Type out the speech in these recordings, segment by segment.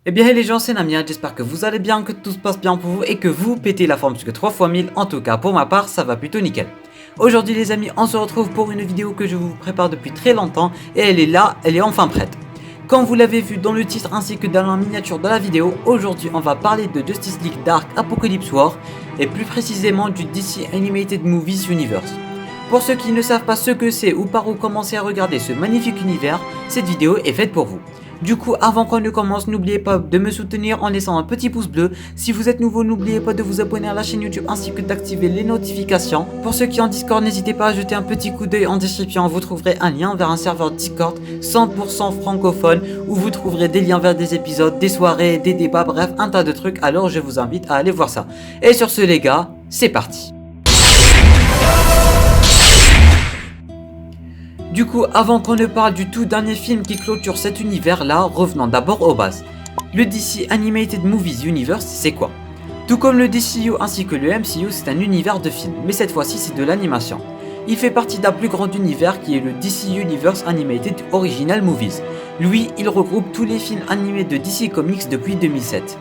Eh bien les gens, c'est Namia, j'espère que vous allez bien, que tout se passe bien pour vous et que vous pétez la forme jusque 3 fois 1000, en tout cas pour ma part ça va plutôt nickel. Aujourd'hui les amis, on se retrouve pour une vidéo que je vous prépare depuis très longtemps et elle est là, elle est enfin prête. Comme vous l'avez vu dans le titre ainsi que dans la miniature de la vidéo, aujourd'hui on va parler de Justice League Dark Apokolips War et plus précisément du DC Animated Movies Universe. Pour ceux qui ne savent pas ce que c'est ou par où commencer à regarder ce magnifique univers, cette vidéo est faite pour vous. Du coup, avant qu'on ne commence, n'oubliez pas de me soutenir en laissant un petit pouce bleu. Si vous êtes nouveau, n'oubliez pas de vous abonner à la chaîne YouTube ainsi que d'activer les notifications. Pour ceux qui ont Discord, n'hésitez pas à jeter un petit coup d'œil en description. Vous trouverez un lien vers un serveur Discord 100% francophone où vous trouverez des liens vers des épisodes, des soirées, des débats, bref, un tas de trucs. Alors je vous invite à aller voir ça. Et sur ce les gars, c'est parti. Du coup, avant qu'on ne parle du tout dernier film qui clôture cet univers-là, revenons d'abord aux bases. Le DC Animated Movies Universe, c'est quoi? Tout comme le DCU ainsi que le MCU, c'est un univers de films, mais cette fois-ci c'est de l'animation. Il fait partie d'un plus grand univers qui est le DC Universe Animated Original Movies. Lui, il regroupe tous les films animés de DC Comics depuis 2007.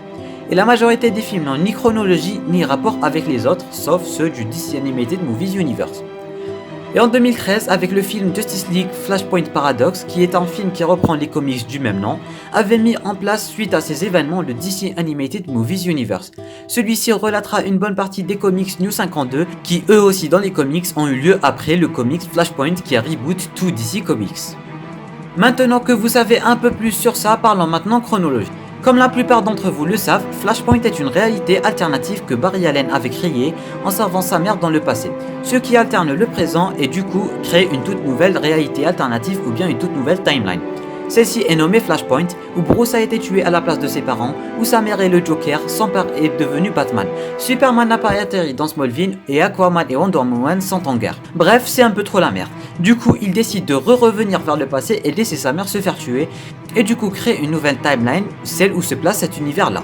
Et la majorité des films n'ont ni chronologie ni rapport avec les autres, sauf ceux du DC Animated Movies Universe. Et en 2013, avec le film Justice League Flashpoint Paradox, qui est un film qui reprend les comics du même nom, avait mis en place suite à ces événements le DC Animated Movies Universe. Celui-ci relatera une bonne partie des comics New 52, qui eux aussi dans les comics ont eu lieu après le comics Flashpoint qui a reboot tout DC Comics. Maintenant que vous savez un peu plus sur ça, parlons maintenant chronologie. Comme la plupart d'entre vous le savent, Flashpoint est une réalité alternative que Barry Allen avait créée en servant sa mère dans le passé, ce qui alterne le présent et du coup crée une toute nouvelle réalité alternative ou bien une toute nouvelle timeline. Celle-ci est nommée Flashpoint, où Bruce a été tué à la place de ses parents, où sa mère est le Joker, son père est devenu Batman, Superman n'a pas atterri dans Smallville et Aquaman et Wonder Woman sont en guerre. Bref, c'est un peu trop la merde. Du coup, il décide de revenir vers le passé et laisser sa mère se faire tuer, et du coup créer une nouvelle timeline, celle où se place cet univers-là.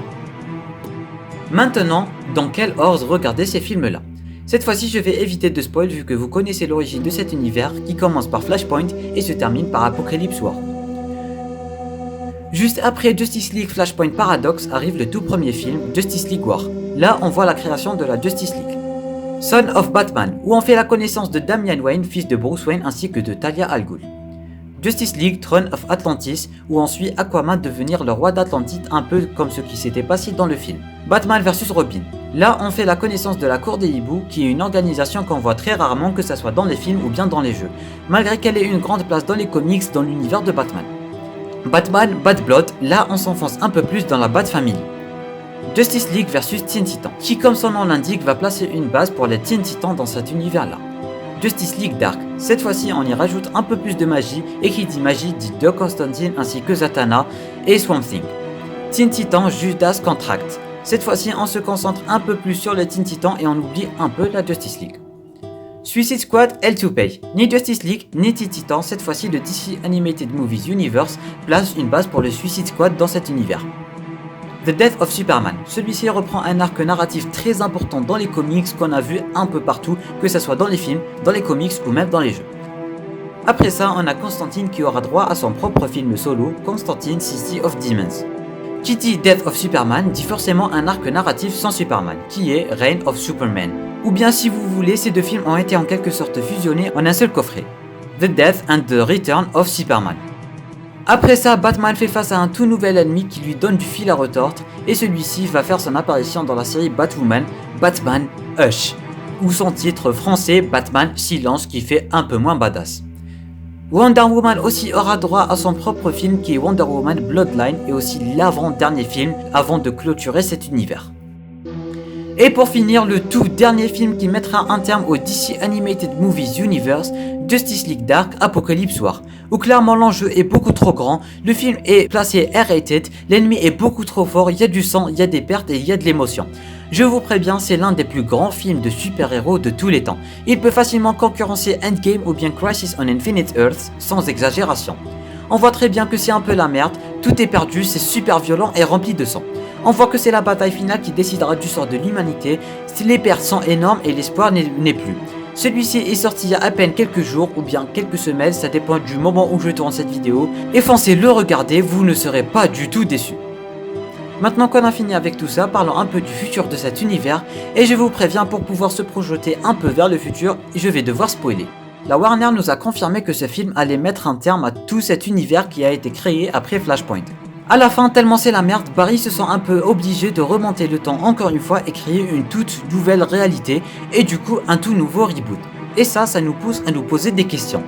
Maintenant, dans quel ordre regarder ces films-là? Cette fois-ci, je vais éviter de spoil vu que vous connaissez l'origine de cet univers qui commence par Flashpoint et se termine par Apokolips War. Juste après Justice League Flashpoint Paradox arrive le tout premier film, Justice League War. Là, on voit la création de la Justice League. Son of Batman, où on fait la connaissance de Damian Wayne, fils de Bruce Wayne, ainsi que de Talia al Ghul. Justice League Throne of Atlantis, où on suit Aquaman devenir le roi d'Atlantide, un peu comme ce qui s'était passé dans le film. Batman vs Robin. Là, on fait la connaissance de la Cour des Hiboux, qui est une organisation qu'on voit très rarement, que ce soit dans les films ou bien dans les jeux, malgré qu'elle ait une grande place dans les comics dans l'univers de Batman. Batman Bad Blood, là on s'enfonce un peu plus dans la Bat Family. Justice League vs Teen Titans, qui comme son nom l'indique va placer une base pour les Teen Titans dans cet univers là. Justice League Dark, cette fois-ci on y rajoute un peu plus de magie, et qui dit magie dit Doc Constantine ainsi que Zatanna et Swamp Thing. Teen Titans Judas Contract, cette fois-ci on se concentre un peu plus sur les Teen Titans et on oublie un peu la Justice League. Suicide Squad L2Pay, ni Justice League ni Teen Titans, cette fois-ci le DC Animated Movies Universe place une base pour le Suicide Squad dans cet univers. The Death of Superman, celui-ci reprend un arc narratif très important dans les comics qu'on a vu un peu partout, que ce soit dans les films, dans les comics ou même dans les jeux. Après ça, on a Constantine qui aura droit à son propre film solo, Constantine City of Demons. Qui dit Death of Superman dit forcément un arc narratif sans Superman, qui est Reign of Superman. Ou bien si vous voulez, ces deux films ont été en quelque sorte fusionnés en un seul coffret. The Death and the Return of Superman. Après ça, Batman fait face à un tout nouvel ennemi qui lui donne du fil à retordre, et celui-ci va faire son apparition dans la série Batwoman, Batman Hush, ou son titre français Batman Silence qui fait un peu moins badass. Wonder Woman aussi aura droit à son propre film qui est Wonder Woman Bloodline et aussi l'avant-dernier film avant de clôturer cet univers. Et pour finir, le tout dernier film qui mettra un terme au DC Animated Movies Universe, Justice League Dark Apokolips War, où clairement l'enjeu est beaucoup trop grand, le film est placé R-rated, l'ennemi est beaucoup trop fort, il y a du sang, il y a des pertes et il y a de l'émotion. Je vous préviens, c'est l'un des plus grands films de super-héros de tous les temps. Il peut facilement concurrencer Endgame ou bien Crisis on Infinite Earths, sans exagération. On voit très bien que c'est un peu la merde, tout est perdu, c'est super violent et rempli de sang. On voit que c'est la bataille finale qui décidera du sort de l'humanité, si les pertes sont énormes et l'espoir n'est plus. Celui-ci est sorti il y a à peine quelques jours ou bien quelques semaines, ça dépend du moment où je tourne cette vidéo, et foncez le regarder, vous ne serez pas du tout déçus. Maintenant qu'on a fini avec tout ça, parlons un peu du futur de cet univers, et je vous préviens, pour pouvoir se projeter un peu vers le futur, je vais devoir spoiler. La Warner nous a confirmé que ce film allait mettre un terme à tout cet univers qui a été créé après Flashpoint. À la fin, tellement c'est la merde, Barry se sent un peu obligé de remonter le temps encore une fois et créer une toute nouvelle réalité, et du coup un tout nouveau reboot. Et ça nous pousse à nous poser des questions.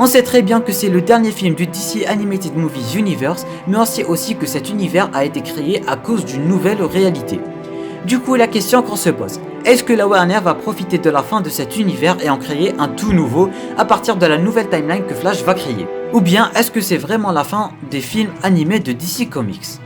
On sait très bien que c'est le dernier film du DC Animated Movies Universe, mais on sait aussi que cet univers a été créé à cause d'une nouvelle réalité. Du coup, la question qu'on se pose, est-ce que la Warner va profiter de la fin de cet univers et en créer un tout nouveau à partir de la nouvelle timeline que Flash va créer? Ou bien est-ce que c'est vraiment la fin des films animés de DC Comics?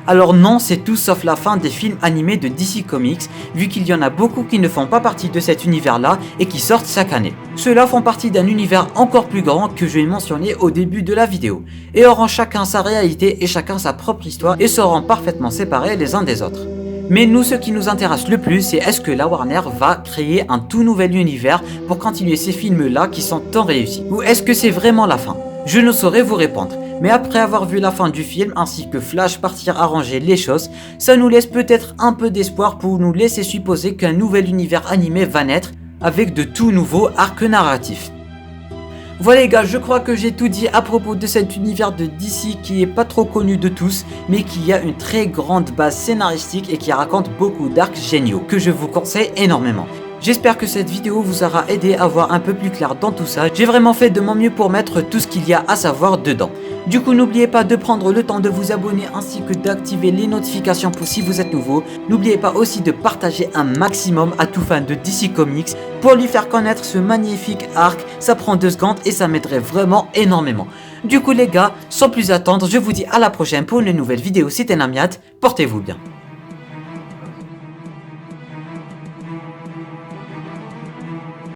Alors non, c'est tout sauf la fin des films animés de DC Comics, vu qu'il y en a beaucoup qui ne font pas partie de cet univers-là et qui sortent chaque année. Ceux-là font partie d'un univers encore plus grand que je vais mentionner au début de la vidéo, et auront chacun sa réalité et chacun sa propre histoire et seront parfaitement séparés les uns des autres. Mais nous, ce qui nous intéresse le plus, c'est est-ce que la Warner va créer un tout nouvel univers pour continuer ces films-là qui sont tant réussis? Ou est-ce que c'est vraiment la fin? Je ne saurais vous répondre. Mais après avoir vu la fin du film ainsi que Flash partir arranger les choses, ça nous laisse peut-être un peu d'espoir pour nous laisser supposer qu'un nouvel univers animé va naître avec de tout nouveaux arcs narratifs. Voilà les gars, je crois que j'ai tout dit à propos de cet univers de DC qui est pas trop connu de tous, mais qui a une très grande base scénaristique et qui raconte beaucoup d'arcs géniaux, que je vous conseille énormément. J'espère que cette vidéo vous aura aidé à voir un peu plus clair dans tout ça. J'ai vraiment fait de mon mieux pour mettre tout ce qu'il y a à savoir dedans. Du coup, n'oubliez pas de prendre le temps de vous abonner ainsi que d'activer les notifications pour si vous êtes nouveau. N'oubliez pas aussi de partager un maximum à tout fan de DC Comics pour lui faire connaître ce magnifique arc. Ça prend 2 secondes et ça m'aiderait vraiment énormément. Du coup les gars, sans plus attendre, je vous dis à la prochaine pour une nouvelle vidéo. C'était Namiat, portez-vous bien.